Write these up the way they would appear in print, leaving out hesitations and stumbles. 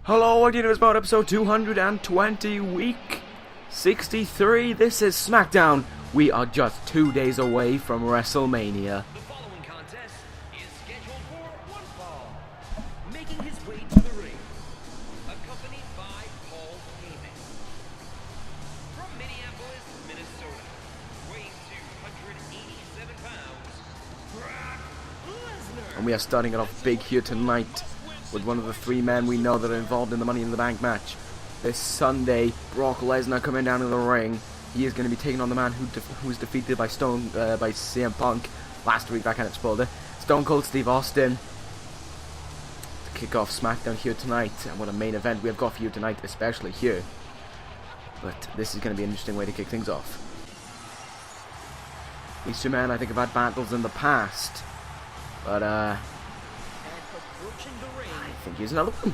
Hello, Adrian, it's about episode 220, week 63. This is Smackdown. We are just 2 days away from WrestleMania. The following contest is scheduled for one fall. Making his way to the ring, accompanied by Paul Heyman. From Minneapolis, Minnesota, weighing 287 pounds, Brock Lesnar. And we are starting it off big here tonight with one of the three men we know that are involved in the Money in the Bank match. This Sunday, Brock Lesnar coming down to the ring. He is going to be taking on the man who was defeated by by CM Punk last week. That kind of spoiled it. Stone Cold Steve Austin to kick off SmackDown here tonight. And what a main event we have got for you tonight, especially here. But this is going to be an interesting way to kick things off. These two men, I think, have had battles in the past, but I think here's another one.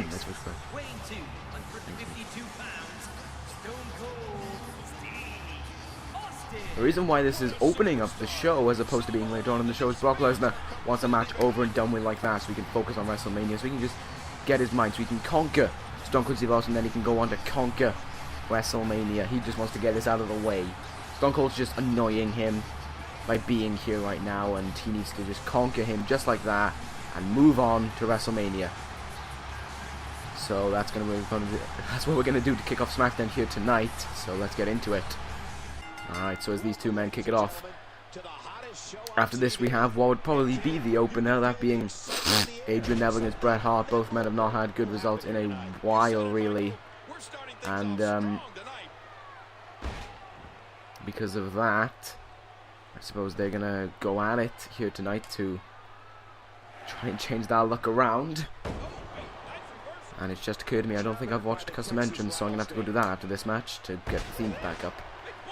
That's what's good. Weighing 252 pounds, Stone Cold Steve Austin. The reason why this is opening up the show as opposed to being later on in the show is Brock Lesnar wants a match over and done with like that, so he can focus on WrestleMania, so he can just get his mind, so he can conquer Stone Cold Steve Austin, then he can go on to conquer WrestleMania. He just wants to get this out of the way. Stone Cold's just annoying him by being here right now, and he needs to just conquer him just like that and move on to WrestleMania. So that's what we're gonna do to kick off SmackDown here tonight. So let's get into it. Alright, so as these two men kick it off, after this we have what would probably be the opener, that being Adrian Neville against Bret Hart. Both men have not had good results in a while, really, and because of that, I suppose they're gonna go at it here tonight to try and change that look around. And it's just occurred to me, I don't think I've watched Custom Entrance, so I'm gonna have to go do that after this match to get the theme back up.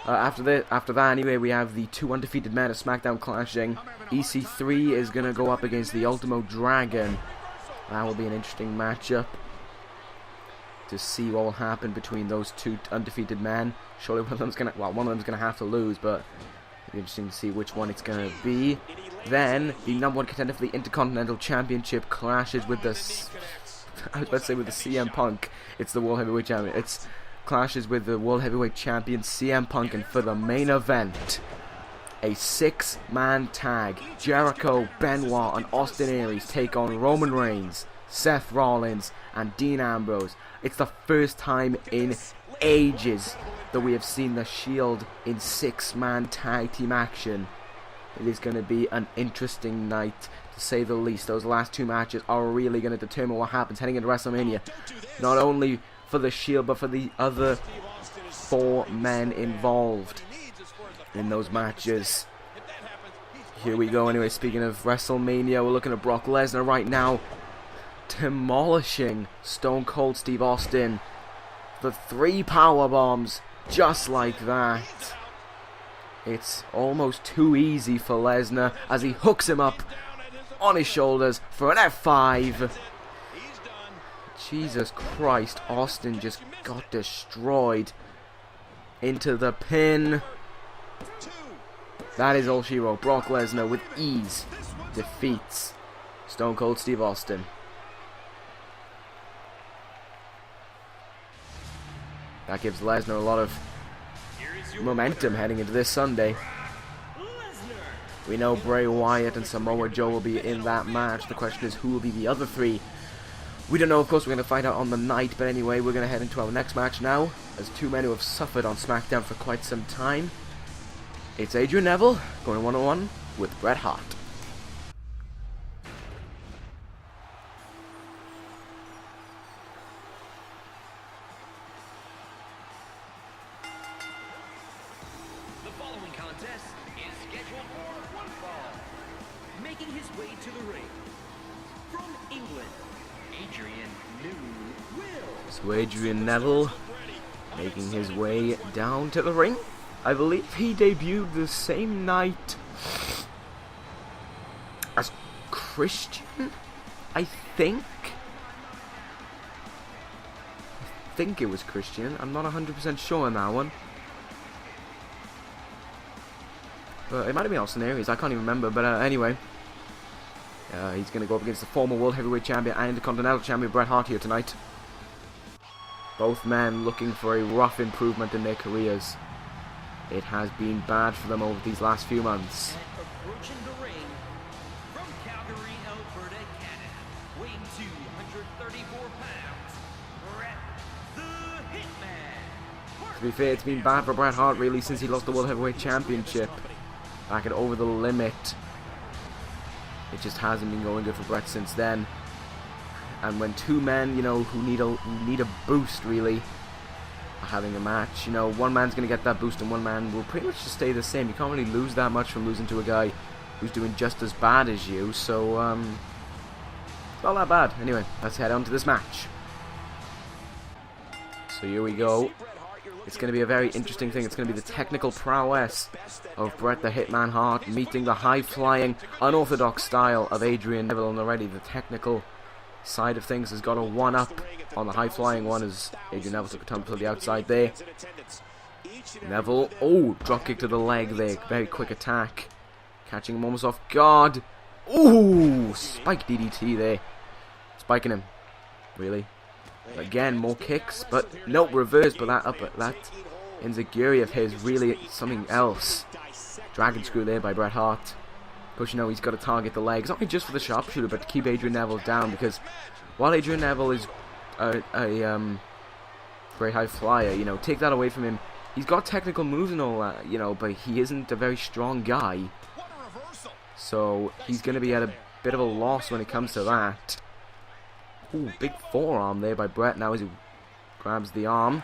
After that, anyway, we have the two undefeated men of SmackDown clashing. EC3 is gonna go up against the Ultimo Dragon. That will be an interesting matchup to see what will happen between those two undefeated men. Surely one of them's gonna have to lose, but it'll be interesting to see which one it's gonna be. Then the #1 contender for the Intercontinental Championship clashes with the with the CM Punk. It's the World Heavyweight Champion. It's clashes with the World Heavyweight Champion CM Punk, and for the main event, a 6-man tag. Jericho, Benoit, and Austin Aries take on Roman Reigns, Seth Rollins, and Dean Ambrose. It's the first time in ages that we have seen the Shield in 6-man tag team action. It is going to be an interesting night, to say the least. Those last two matches are really going to determine what happens heading into WrestleMania. Not only for the Shield, but for the other 4 men involved in those matches. Here we go. Anyway, speaking of WrestleMania, we're looking at Brock Lesnar right now, demolishing Stone Cold Steve Austin for 3 power bombs, just like that. It's almost too easy for Lesnar as he hooks him up on his shoulders for an F5. Jesus Christ, Austin just got destroyed into the pin. That is all she wrote. Brock Lesnar with ease defeats Stone Cold Steve Austin. That gives Lesnar a lot of momentum heading into this Sunday. We know Bray Wyatt and Samoa Joe will be in that match. The question is, who will be the other 3? We don't know, of course. We're going to find out on the night, but anyway, we're going to head into our next match now, as two men who have suffered on SmackDown for quite some time. It's Adrian Neville going one-on-one with Bret Hart. Making his way to the ring, from England, Adrian Neville. So Adrian Neville making his way down to the ring. I believe he debuted the same night as Christian, I think it was Christian. I'm not 100% sure on that one. But it might have been Austin Aries, I can't even remember. But anyway, He's going to go up against the former World Heavyweight Champion and Intercontinental Champion Bret Hart here tonight. Both men looking for a rough improvement in their careers. It has been bad for them over these last few months. And approaching the ring from Calgary, Alberta, Canada, weighing 234 pounds, Bret the Hitman. To be fair, it's been bad for Bret Hart really since he lost the World Heavyweight Championship back at Over the Limit. It just hasn't been going good for Bret since then. And when two men, you know, who need a boost really, are having a match, you know, one man's going to get that boost and one man will pretty much just stay the same. You can't really lose that much from losing to a guy who's doing just as bad as you. So, it's not that bad. Anyway, let's head on to this match. So here we go. It's going to be a very interesting thing. It's going to be the technical prowess of Bret the Hitman Hart meeting the high-flying, unorthodox style of Adrian Neville. And already the technical side of things has got a one-up on the high-flying one as Adrian Neville took a tumble to the outside there. Neville, oh, drop kick to the leg there. Very quick attack. Catching him almost off guard. Ooh, spike DDT there. Spiking him. Really? Again, more kicks, but nope, reverse, but that enziguri of his really something else. Dragon screw there by Bret Hart. Because, you know, he's got to target the legs, not only just for the sharpshooter, but to keep Adrian Neville down, because while Adrian Neville is a very high flyer, you know, take that away from him. He's got technical moves and all that, you know, but he isn't a very strong guy. So he's going to be at a bit of a loss when it comes to that. Ooh, big forearm there by Bret now as he grabs the arm.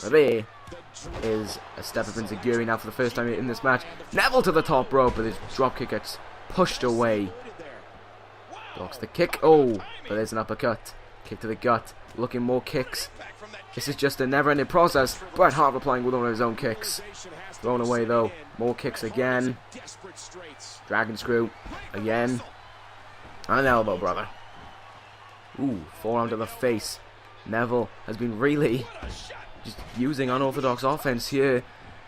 But there is a step up into Enziguri now for the first time in this match. Neville to the top rope, but his dropkick gets pushed away. Blocks the kick. Oh, but there's an uppercut. Kick to the gut. Looking more kicks. This is just a never-ending process. Bret Hart replying with one of his own kicks. Thrown away though. More kicks again. Dragon screw. Again. And an elbow, brother. Ooh, forearm to the face. Neville has been really just using unorthodox offense here.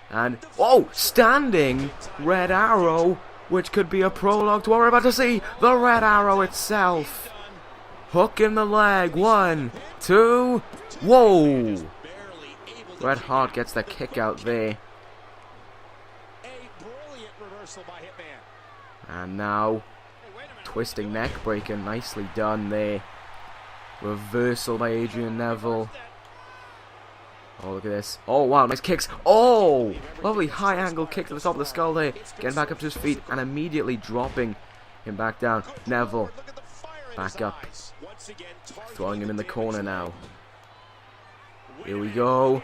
And, oh, standing Red Arrow, which could be a prologue to what we're about to see. The Red Arrow itself. Hook in the leg. 1, 2. Whoa. Bret Hart gets the kick out there. And now, twisting neck breaker. Nicely done there. Reversal by Adrian Neville. Oh, look at this. Oh, wow, nice kicks. Oh, lovely high angle kick to the top of the skull there. Getting back up to his feet and immediately dropping him back down. Neville, back up. Throwing him in the corner now. Here we go.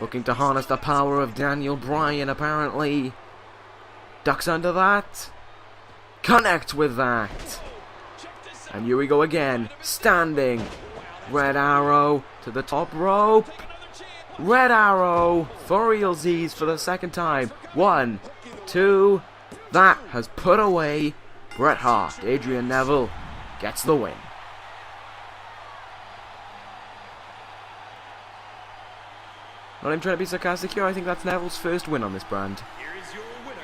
Looking to harness the power of Daniel Bryan, apparently. Ducks under that. Connect with that. And here we go again. Standing. Red Arrow to the top rope. Red Arrow for realsies for the second time. 1, 2. That has put away Bret Hart. Adrian Neville gets the win. Not even trying to be sarcastic here. I think that's Neville's first win on this brand. Here is your winner,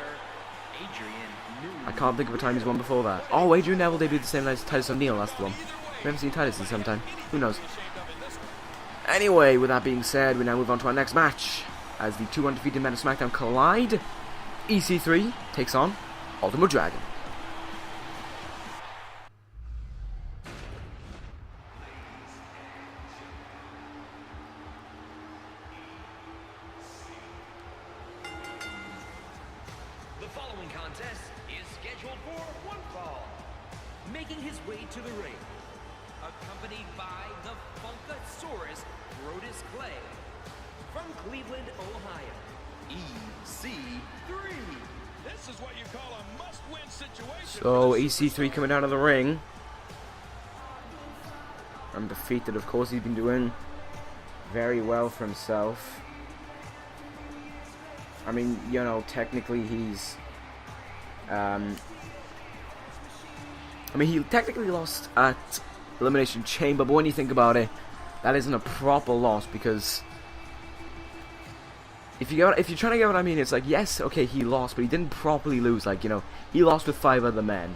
Adrian. I can't think of a time he's won before that. Oh, Adrian Neville debuted the same night as Titus O'Neil, that's the one. We haven't seen Titus in some time. Who knows? Anyway, with that being said, we now move on to our next match. As the two undefeated men of Smackdown collide, EC3 takes on Ultimo Dragon. The following contest is scheduled for one fall. Making his way to the ring, accompanied by the Funkasaurus Brodus Clay, from Cleveland, Ohio, EC3. This is what you call a must-win situation. So, EC3 coming out of the ring. Undefeated, of course, he's been doing very well for himself. I mean, you know, technically he's... he technically lost at Elimination Chamber, but when you think about it, that isn't a proper loss, because if you're trying to get what I mean, it's like, yes, okay, he lost, but he didn't properly lose. Like, you know, he lost with 5 other men.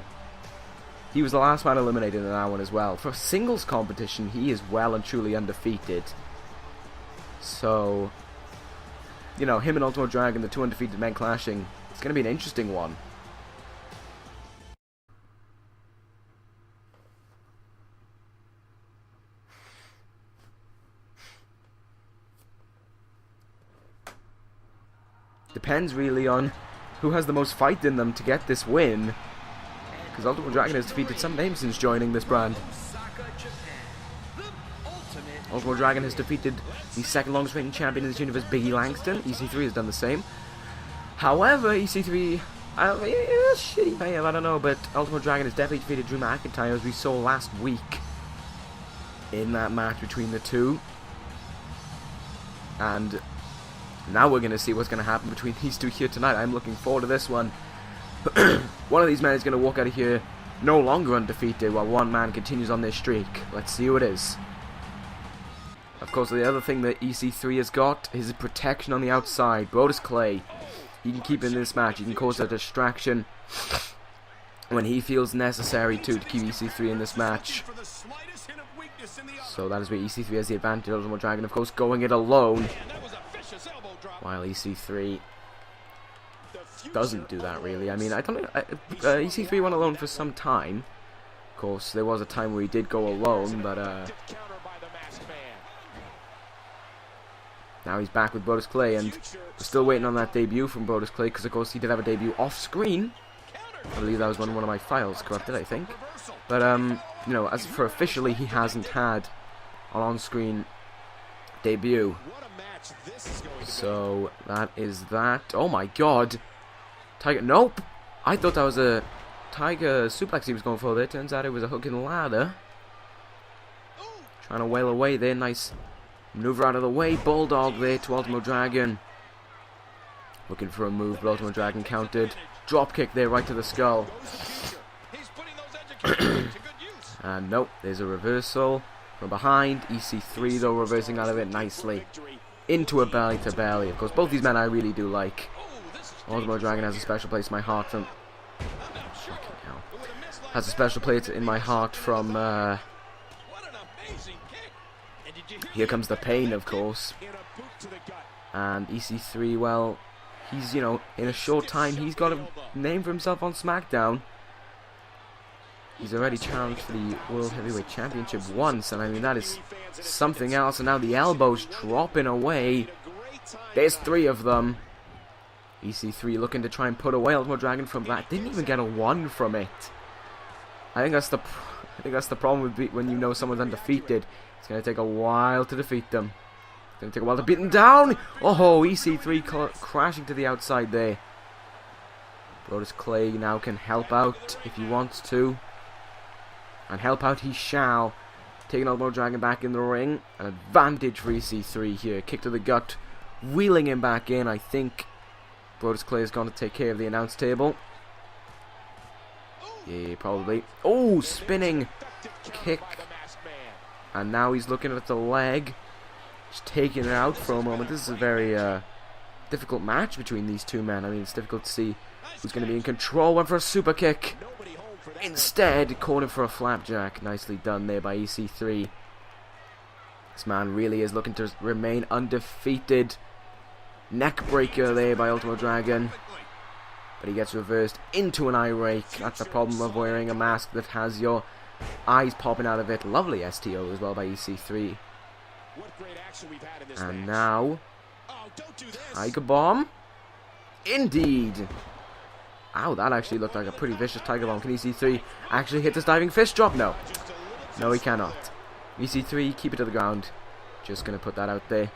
he was the last man eliminated in that one as well. For singles competition, he is well and truly undefeated. So, you know, him and Ultimo Dragon, the two undefeated men clashing, it's going to be an interesting one. Depends really on who has the most fight in them to get this win. Because Ultimo Dragon has defeated some names since joining this brand. Ultimo Dragon has defeated the second longest reigning champion in this universe, Biggie Langston. EC3 has done the same. However, EC3, shitty fail, I don't know, but Ultimo Dragon has definitely defeated Drew McIntyre, as we saw last week in that match between the two. And now we're going to see what's going to happen between these two here tonight. I'm looking forward to this one. One of these men is going to walk out of here no longer undefeated, while one man continues on their streak. Let's see who it is. Of course, the other thing that EC3 has got is protection on the outside. Brodus Clay, he can keep in this match. He can cause a distraction when he feels necessary to keep EC3 in this match. So that is where EC3 has the advantage. Ultimo Dragon, of course, going it alone, while EC3 doesn't do that really. I mean, I don't know. EC3 went alone for some time. Of course, there was a time where he did go alone, but now he's back with Brodus Clay, and we're still waiting on that debut from Brodus Clay, because of course he did have a debut off screen. I believe that was one of my files corrupted, I think. But you know, as for officially, he hasn't had an on-screen debut. So that is that. Oh my god. Tiger, nope. I thought that was a Tiger suplex he was going for there. Turns out it was a hook and ladder. Trying to wail away there. Nice maneuver out of the way. Bulldog there to Ultimo Dragon. Looking for a move, but Ultimo Dragon countered. Drop kick there right to the skull. And nope, there's a reversal from behind. EC3 though reversing out of it nicely. Into a belly to belly. Of course, both these men I really do like. Ultimo Dragon has a special place in my heart from... Fucking hell. Has a special place in my heart from... Here Comes the Pain, of course. And EC3, well, he's, you know, in a short time, he's got a name for himself on Smackdown. He's already challenged for the World Heavyweight Championship once, and I mean, that is something else. And now the elbows dropping away. There's three of them. EC3 looking to try and put away Ultimo Dragon from that. Didn't even get a 1 from it. I think that's the problem with when you know someone's undefeated. It's going to take a while to defeat them. It's going to take a while to beat them down. Oh, EC3 crashing to the outside there. Brodus Clay now can help out if he wants to. And help out he shall. Taking Ultimo Dragon back in the ring. An advantage for EC3 here. Kick to the gut. Wheeling him back in. I think Brodus Clay is going to take care of the announce table. Yeah, probably. Oh, spinning kick. And now he's looking at the leg. Just taking it out for a moment. This is a very difficult match between these two men. I mean, it's difficult to see who's going to be in control. Went for a super kick. Instead, cornered for a flapjack. Nicely done there by EC3. This man really is looking to remain undefeated. Neck breaker there by Ultimo Dragon. But he gets reversed into an eye rake. That's the problem of wearing a mask that has your eyes popping out of it. Lovely STO as well by EC3. And now, Tiger Bomb. Indeed. Ow, that actually looked like a pretty vicious Tiger Bomb. Can EC3 actually hit this diving fist drop? No. No, he cannot. EC3, keep it to the ground. Just going to put that out there.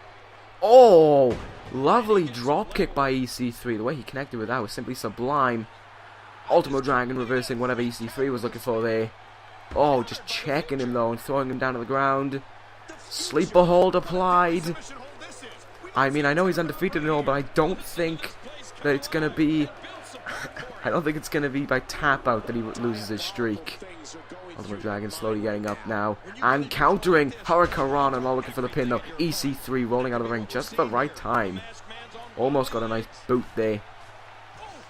Oh, lovely drop kick by EC3. The way he connected with that was simply sublime. Ultimo Dragon reversing whatever EC3 was looking for there. Oh, just checking him though and throwing him down to the ground. Sleeper hold applied. I mean, I know he's undefeated and all, but I don't think that it's going to be... I don't think it's going to be by tap out that he loses his streak. Ultimo Dragon slowly getting up now and countering Hurricane, and not looking for the pin though. EC3 rolling out of the ring just at the right time. Almost got a nice boot there.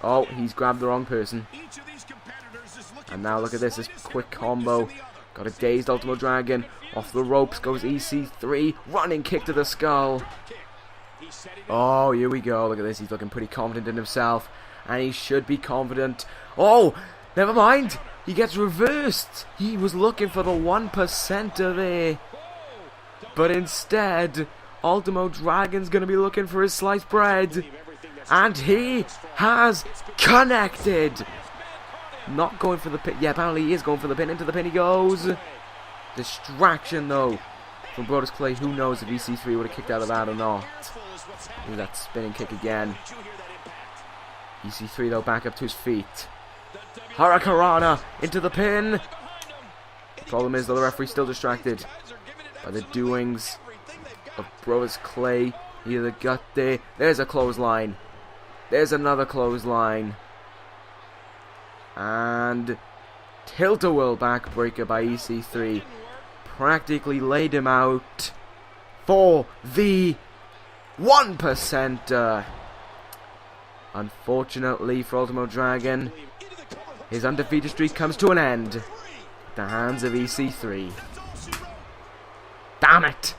Oh, he's grabbed the wrong person. And now look at this quick combo. Got a dazed Ultimo Dragon. Off the ropes goes EC3. Running kick to the skull. Oh, here we go. Look at this. He's looking pretty confident in himself. And he should be confident. Oh, never mind. He gets reversed. He was looking for the 1%er there. But instead, Ultimo Dragon's going to be looking for his sliced bread. And he has connected. Not going for the pin. Yeah, apparently he is going for the pin. Into the pin he goes. Distraction, though, from Brodus Clay. Who knows if EC3 would have kicked out of that or not. Ooh, that spinning kick again. EC3, though, back up to his feet. Hurricanrana into the pin. The problem is, though, the referee's still distracted by the doings of Brodus Clay. Either got there. There's a clothesline. There's another clothesline. And tilt-a-whirl backbreaker by EC3. Practically laid him out for the 1%er. Unfortunately for Ultimo Dragon, his undefeated streak comes to an end at the hands of EC3. Damn it!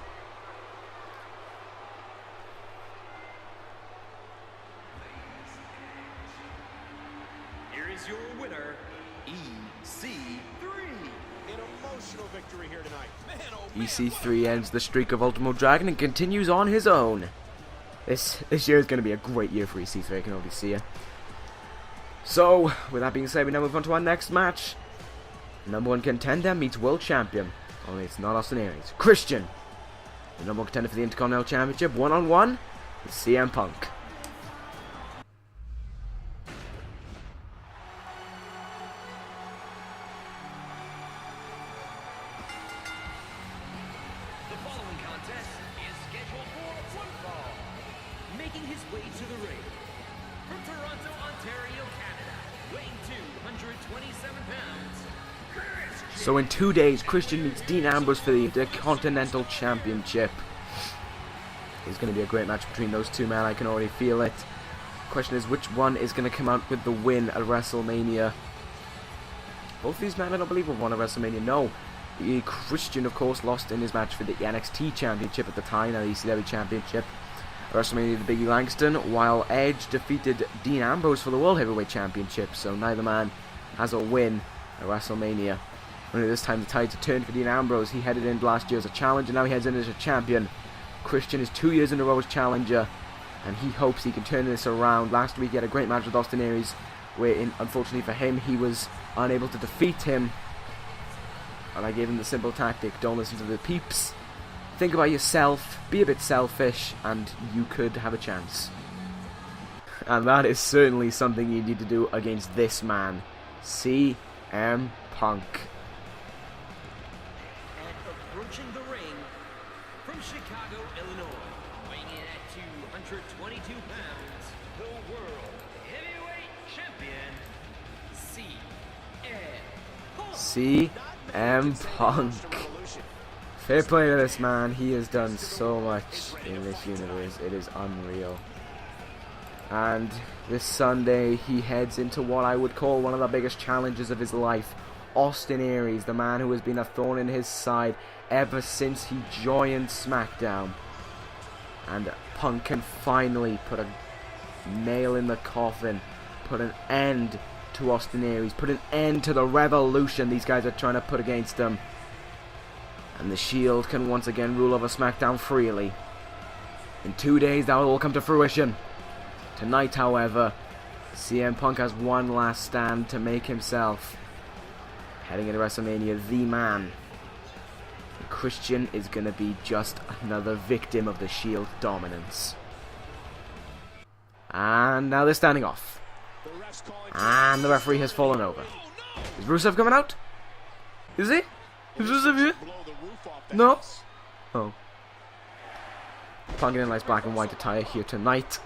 Here is your winner, EC3. An emotional victory here tonight. EC3 ends the streak of Ultimo Dragon and continues on his own. This year is going to be a great year for EC3, I can already see it. So, with that being said, we now move on to our next match. #1 contender meets world champion. Only it's not Austin Aries. Christian, the #1 contender for the Intercontinental Championship, one-on-one with CM Punk. The following contest is scheduled for one fall. Making his way to the ring from Toronto, Ontario, Canada, weighing 227 pounds. So in 2 days, Christian meets Dean Ambrose for the Intercontinental Championship. It's going to be a great match between those two men, I can already feel it. Question is, which one is going to come out with the win at WrestleMania? Both these men, I don't believe, have won at WrestleMania. No. Christian, of course, lost in his match for the NXT Championship at the time, now the ECW Championship. At WrestleMania, the Biggie Langston, while Edge defeated Dean Ambrose for the World Heavyweight Championship. So neither man has a win at WrestleMania. Only this time the tides have turned for Dean Ambrose. He headed in last year as a challenger, now he heads in as a champion. Christian is 2 years in a row as challenger, and he hopes he can turn this around. Last week he had a great match with Austin Aries, where unfortunately for him, he was unable to defeat him. And I gave him the simple tactic: don't listen to the peeps, think about yourself, be a bit selfish, and you could have a chance. And that is certainly something you need to do against this man, CM Punk. And approaching the ring from Chicago, Illinois, weighing in at 222 pounds, the World Heavyweight Champion, CM Punk. Fair play to this man. He has done so much in this universe. It is unreal. And this Sunday, he heads into what I would call one of the biggest challenges of his life. Austin Aries, the man who has been a thorn in his side ever since he joined Smackdown. And Punk can finally put a nail in the coffin, put an end to Austin Aries, put an end to the revolution these guys are trying to put against him. And the Shield can once again rule over SmackDown freely. In 2 days that will all come to fruition. Tonight, however, CM Punk has one last stand to make himself. Heading into WrestleMania, the man. And Christian is going to be just another victim of the Shield dominance. And now they're standing off. And the referee has fallen over. Is Rusev coming out? Is he? Is Rusev here? No? Oh. Punk in a nice black and white attire here tonight.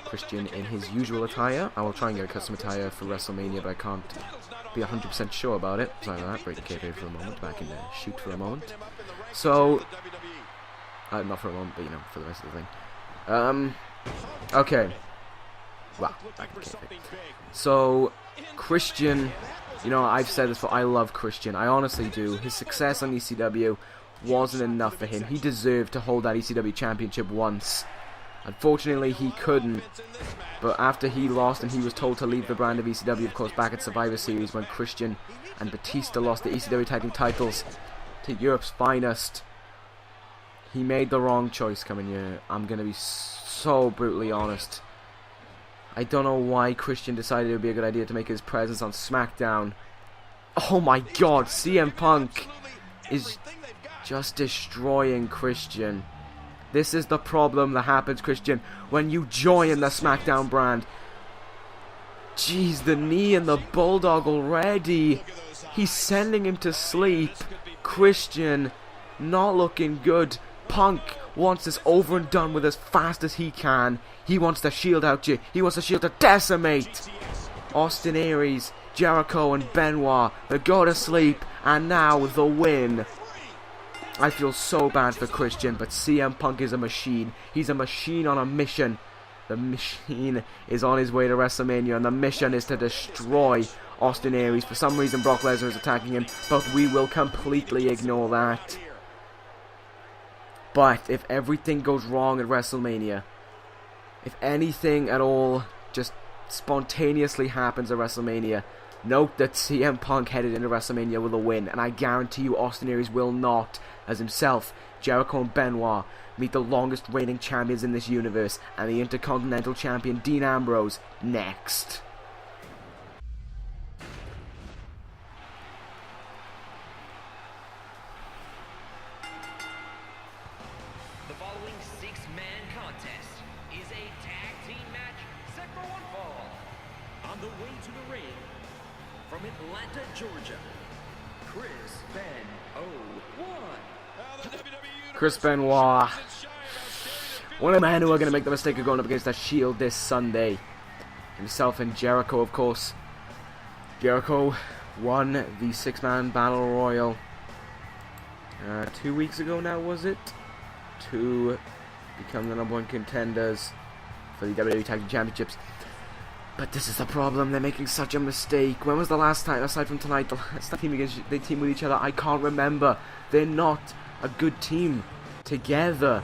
Christian in his usual attire. I will try and get a custom attire for WrestleMania, but I can't be 100% sure about it. Sorry about that. Break the kayfabe for a moment. Back in the shoot for a moment. So, not for a moment, but you know, for the rest of the thing. Okay. Well, back to kayfabe. So, Christian, you know, I've said this before, I love Christian. I honestly do. His success on ECW wasn't enough for him. He deserved to hold that ECW championship once. Unfortunately, he couldn't. But after he lost and he was told to leave the brand of ECW, of course, back at Survivor Series when Christian and Batista lost the ECW tag team titles to Europe's finest, he made the wrong choice coming here. I'm going to be so brutally honest. I don't know why Christian decided it would be a good idea to make his presence on Smackdown. Oh my god, CM Punk is just destroying Christian. This is the problem that happens, Christian, when you join the Smackdown brand. Jeez, the knee and the bulldog already. He's sending him to sleep. Christian, not looking good. Punk wants this over and done with as fast as he can. He wants the Shield out you. He wants the Shield to decimate. Austin Aries, Jericho and Benoit, they go to sleep, and now the win. I feel so bad for Christian, but CM Punk is a machine. He's a machine on a mission. The machine is on his way to WrestleMania, and the mission is to destroy Austin Aries. For some reason, Brock Lesnar is attacking him, but we will completely ignore that. But if everything goes wrong at WrestleMania, if anything at all just spontaneously happens at WrestleMania, note that CM Punk headed into WrestleMania with a win, and I guarantee you Austin Aries will not, as himself, Jericho and Benoit meet the longest reigning champions in this universe, and the Intercontinental Champion Dean Ambrose next. The following six-man contest is a tag team match set for one fall. On the way to the ring, from Atlanta, Georgia, Chris Chris Benoit. One of the men who are going to make the mistake of going up against the Shield this Sunday. Himself and Jericho, of course. Jericho won the six-man Battle Royal 2 weeks ago now, was it? To become the #1 contenders for the WWE Tag Team Championships. But this is the problem, they're making such a mistake. When was the last time, aside from tonight, the last time they team with each other? I can't remember. They're not a good team together.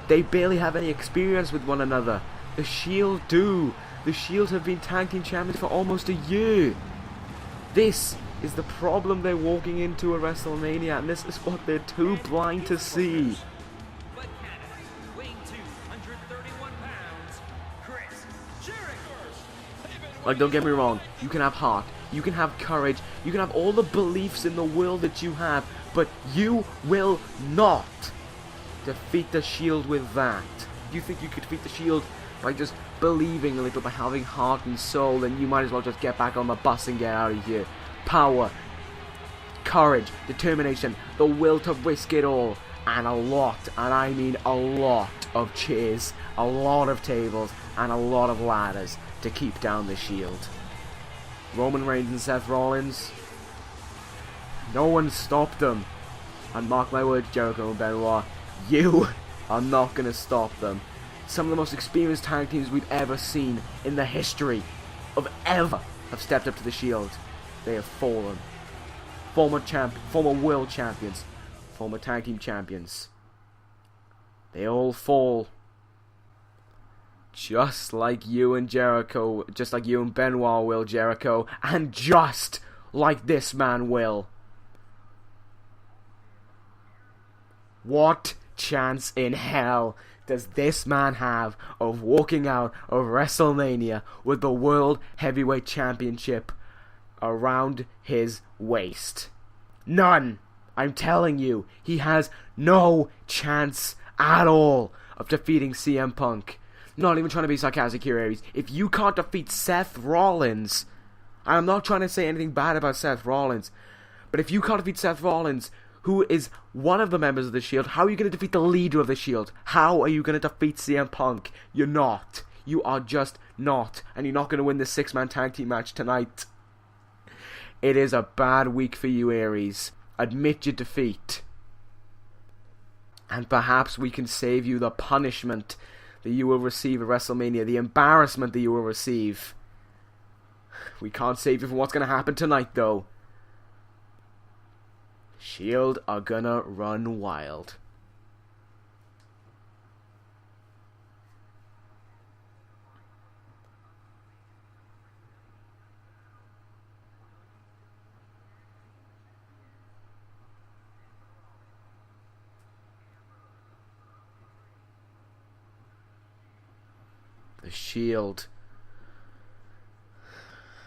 They barely have any experience with one another. The Shield do. The Shield have been tag team champions for almost a year. This is the problem they're walking into at WrestleMania, and this is what they're too blind to see. Like, don't get me wrong, you can have heart, you can have courage, you can have all the beliefs in the world that you have, but you will not defeat the Shield with that. You think you could defeat the Shield by just believing a little, by having heart and soul, then you might as well just get back on the bus and get out of here. Power, courage, determination, the will to risk it all, and a lot, and I mean a lot of chairs, a lot of tables, and a lot of ladders to keep down the Shield. Roman Reigns and Seth Rollins, no one stopped them. And mark my words, Jericho and Benoit, you are not going to stop them. Some of the most experienced tag teams we've ever seen in the history of ever have stepped up to the Shield. They have fallen. Former world champions, former tag team champions. They all fall. Just like you and Jericho, just like you and Benoit will, Jericho, and just like this man will. What chance in hell does this man have of walking out of WrestleMania with the World Heavyweight Championship around his waist? None! I'm telling you, he has no chance at all of defeating CM Punk. Not even trying to be sarcastic here, Aries. If you can't defeat Seth Rollins, and I'm not trying to say anything bad about Seth Rollins, but if you can't defeat Seth Rollins, who is one of the members of the Shield, how are you going to defeat the leader of the Shield? How are you going to defeat CM Punk? You're not. You are just not. And you're not going to win this six-man tag team match tonight. It is a bad week for you, Aries. Admit your defeat. And perhaps we can save you the punishment that you will receive at WrestleMania, the embarrassment that you will receive. We can't save you from what's going to happen tonight, though. Shield are gonna run wild. The Shield.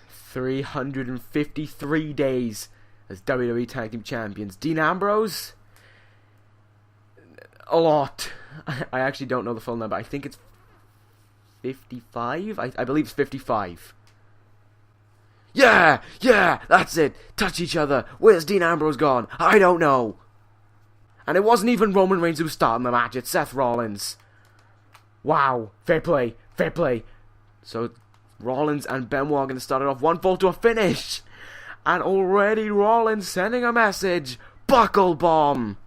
353 days as WWE Tag Team Champions. Dean Ambrose? A lot. I actually don't know the full number. I think it's 55? I believe it's 55. Yeah! Yeah! That's it! Touch each other! Where's Dean Ambrose gone? I don't know! And it wasn't even Roman Reigns who started the match. It's Seth Rollins. Wow. Fair play. Fair play. So, Rollins and Benoit are going to start it off 1-fall to a finish. And already Rollins sending a message. Buckle bomb.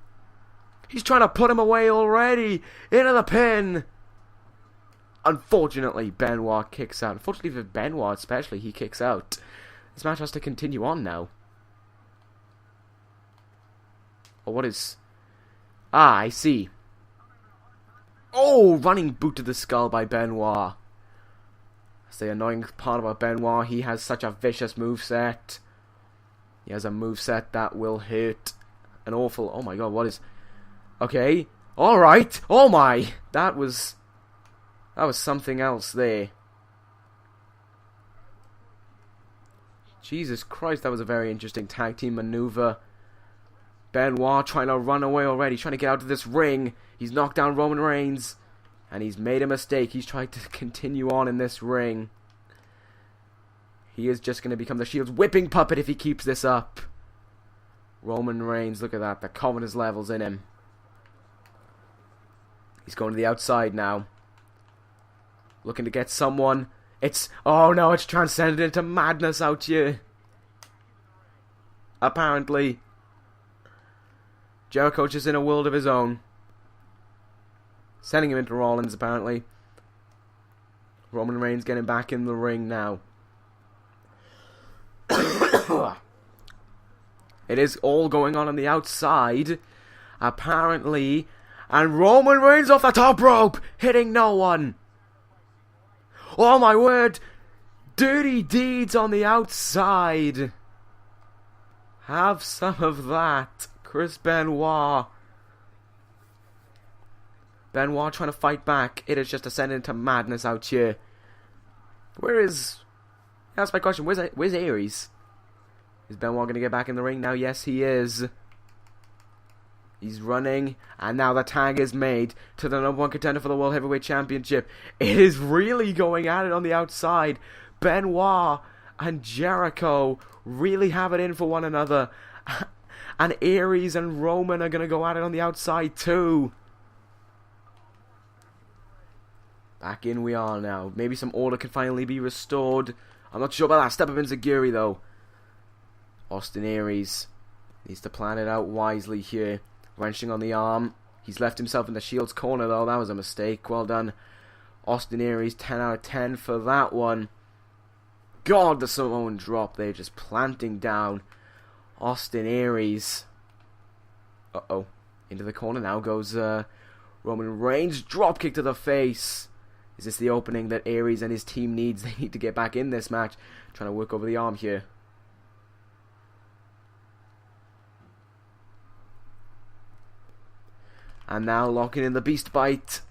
He's trying to put him away already. Into the pin. Unfortunately, Benoit kicks out. Unfortunately for Benoit especially, he kicks out. This match has to continue on now. Oh, what is... Ah, I see. Oh, running boot to the skull by Benoit. That's the annoying part about Benoit. He has such a vicious moveset. He has a moveset that will hurt an awful... Oh my god, what is... Okay. Alright. Oh my. That was something else there. Jesus Christ, that was a very interesting tag team maneuver. Benoit trying to run away already. Trying to get out of this ring. He's knocked down Roman Reigns. And he's made a mistake. He's tried to continue on in this ring. He is just going to become the Shield's whipping puppet if he keeps this up. Roman Reigns, look at that. The confidence levels in him. He's going to the outside now. Looking to get someone. It's... Oh no, it's transcended into madness out here. Apparently. Jericho just in a world of his own. Sending him into Rollins, apparently. Roman Reigns getting back in the ring now. It is all going on the outside. Apparently. And Roman Reigns off the top rope. Hitting no one. Oh my word. Dirty deeds on the outside. Have some of that. Chris Benoit. Benoit trying to fight back. It is just descending into madness out here. Where is... That's my question. Where's Aries? Is Benoit going to get back in the ring now? Yes, he is. He's running. And now the tag is made to the #1 contender for the World Heavyweight Championship. It is really going at it on the outside. Benoit and Jericho really have it in for one another. And Aries and Roman are going to go at it on the outside too. Back in we are now. Maybe some order can finally be restored. I'm not sure about that. Step up Enziguri though. Austin Aries needs to plan it out wisely here. Wrenching on the arm. He's left himself in the Shield's corner though. That was a mistake. Well done. Austin Aries, 10 out of 10 for that one. God, the Samoan drop there. Just planting down. Austin Aries. Uh-oh. Into the corner now goes Roman Reigns. Drop kick to the face. Is this the opening that Aries and his team needs? They need to get back in this match. Trying to work over the arm here. And now locking in the Beast Bite.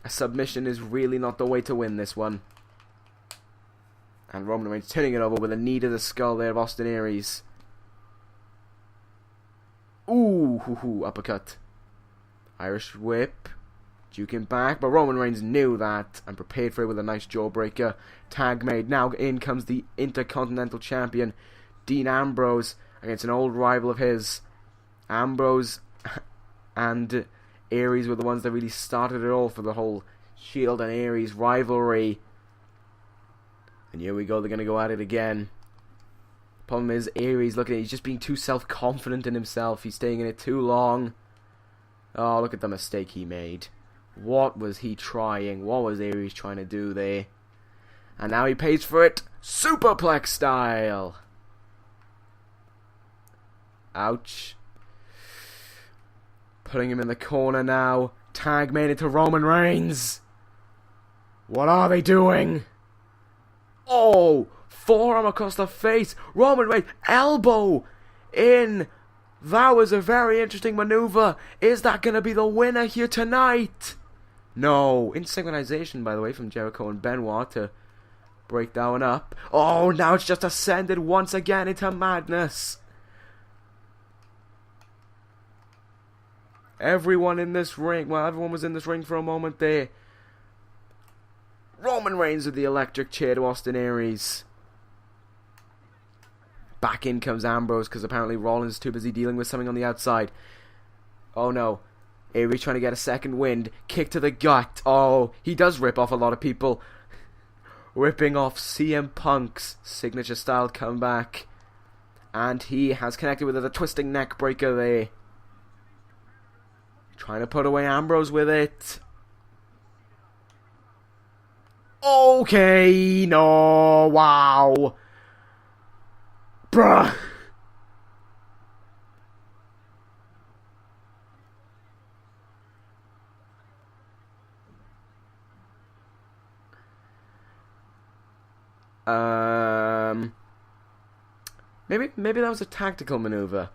A submission is really not the way to win this one. And Roman Reigns turning it over with a knee to the skull there of Austin Aries. Ooh, uppercut. Irish whip. Juking back, but Roman Reigns knew that and prepared for it with a nice jawbreaker. Tag made. Now in comes the Intercontinental Champion, Dean Ambrose, against an old rival of his. Ambrose and Aries were the ones that really started it all for the whole Shield and Aries rivalry. And here we go, they're going to go at it again. Problem is, Aries, look at it, he's just being too self-confident in himself. He's staying in it too long. Oh, look at the mistake he made. What was he trying? What was Aries trying to do there? And now he pays for it. Superplex style. Ouch. Putting him in the corner now. Tag made it to Roman Reigns. What are they doing? Oh, forearm across the face. Roman Reigns, elbow in. That was a very interesting maneuver. Is that going to be the winner here tonight? No. In synchronization, by the way, from Jericho and Benoit to break that one up. Oh, now it's just ascended once again into madness. Everyone in this ring, well, everyone was in this ring for a moment there. Roman Reigns with the electric chair to Austin Aries. Back in comes Ambrose because apparently Rollins is too busy dealing with something on the outside. Oh no. Aries trying to get a second wind. Kick to the gut. Oh, he does rip off a lot of people. Ripping off CM Punk's signature style comeback. And he has connected with a twisting neck breaker there. Trying to put away Ambrose with it. Okay, no, wow. Bruh. Maybe that was a tactical maneuver.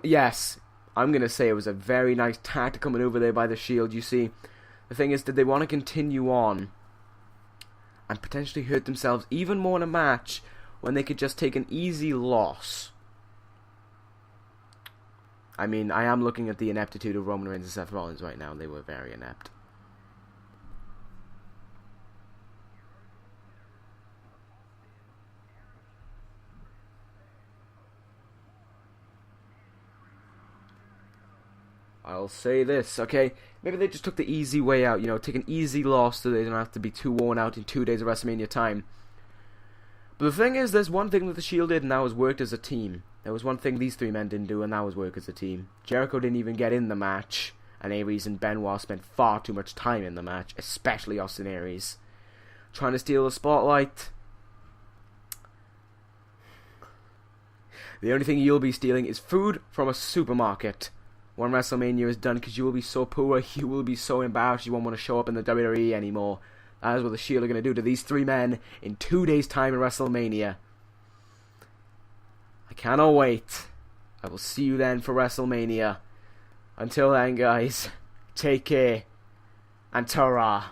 Yes, I'm gonna say it was a very nice tactical maneuver there by the Shield. You see, the thing is, did they want to continue on and potentially hurt themselves even more in a match when they could just take an easy loss? I mean, I am looking at the ineptitude of Roman Reigns and Seth Rollins right now, and they were very inept. I'll say this, okay? Maybe they just took the easy way out, you know, take an easy loss so they don't have to be too worn out in 2 days of WrestleMania time. But the thing is, there's one thing that the Shield did, and that was worked as a team. There was one thing these three men didn't do, and that was work as a team. Jericho didn't even get in the match, and Aries and Benoit spent far too much time in the match, especially Austin Aries. Trying to steal the spotlight. The only thing you'll be stealing is food from a supermarket when WrestleMania is done, because you will be so poor, you will be so embarrassed, you won't want to show up in the WWE anymore. That is what the Shield are going to do to these three men in 2 days' time in WrestleMania. I cannot wait. I will see you then for WrestleMania. Until then, guys, take care, and ta-ra.